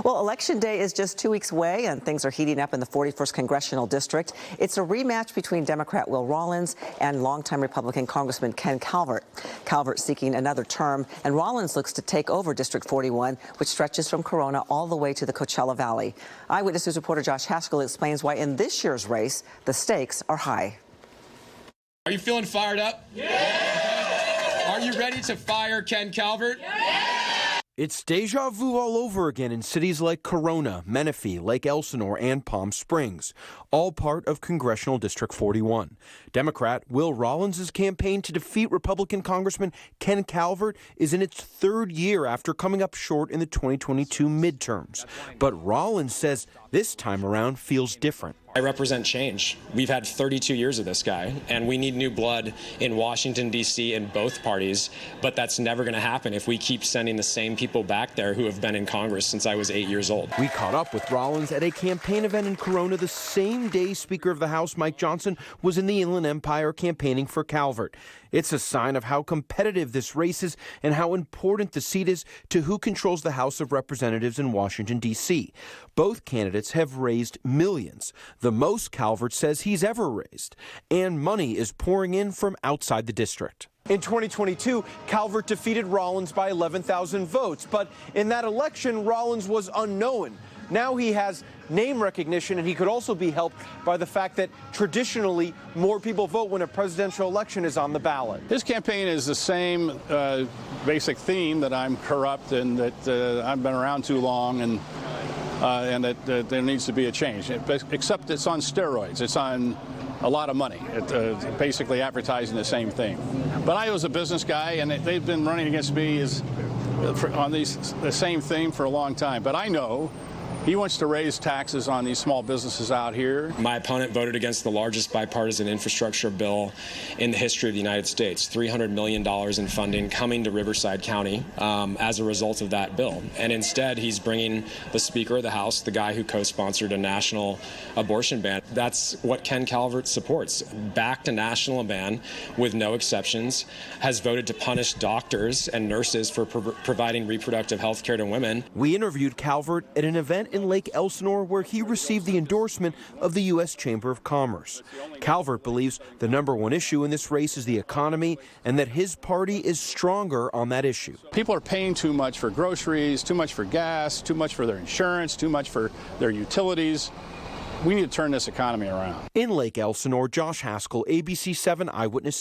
Well, Election Day is just 2 weeks away, and things are heating up in the 41st Congressional District. It's a rematch between Democrat Will Rollins and longtime Republican Congressman Ken Calvert. Calvert seeking another term, and Rollins looks to take over District 41, which stretches from Corona all the way to the Coachella Valley. Eyewitness News reporter Josh Haskell explains why in this year's race, the stakes are high. Are you feeling fired up? Yeah! Are you ready to fire Ken Calvert? Yeah! It's deja vu all over again in cities like Corona, Menifee, Lake Elsinore, and Palm Springs, all part of Congressional District 41. Democrat Will Rollins' campaign to defeat Republican Congressman Ken Calvert is in its third year after coming up short in the 2022 midterms. But Rollins says this time around feels different. I represent change. We've had 32 years of this guy, and we need new blood in Washington, D.C. in both parties, but that's never going to happen if we keep sending the same people back there who have been in Congress since I was 8 years old. We caught up with Rollins at a campaign event in Corona the same day Speaker of the House Mike Johnson was in the Inland Empire campaigning for Calvert. It's a sign of how competitive this race is and how important the seat is to who controls the House of Representatives in Washington, D.C. Both candidates have raised millions, the most Calvert says he's ever raised, and money is pouring in from outside the district. In 2022, Calvert defeated Rollins by 11,000 votes, but in that election, Rollins was unknown. Now he has name recognition, and he could also be helped by the fact that traditionally more people vote when a presidential election is on the ballot. His campaign is the same basic theme, that I'm corrupt and that I've been around too long, and that there needs to be a change, except it's on steroids. It's on a lot of money, basically advertising the same thing. But I was a business guy, and they've been running against me on the same thing for a long time. But I know he wants to raise taxes on these small businesses out here. My opponent voted against the largest bipartisan infrastructure bill in the history of the United States, $300 million in funding coming to Riverside County as a result of that bill. And instead, he's bringing the Speaker of the House, the guy who co-sponsored a national abortion ban. That's what Ken Calvert supports. Backed a national ban with no exceptions, has voted to punish doctors and nurses for providing reproductive health care to women. We interviewed Calvert at an event in Lake Elsinore where he received the endorsement of the U.S. Chamber of Commerce. Calvert believes the number one issue in this race is the economy and that his party is stronger on that issue. People are paying too much for groceries, too much for gas, too much for their insurance, too much for their utilities. We need to turn this economy around. In Lake Elsinore, Josh Haskell, ABC 7 Eyewitness.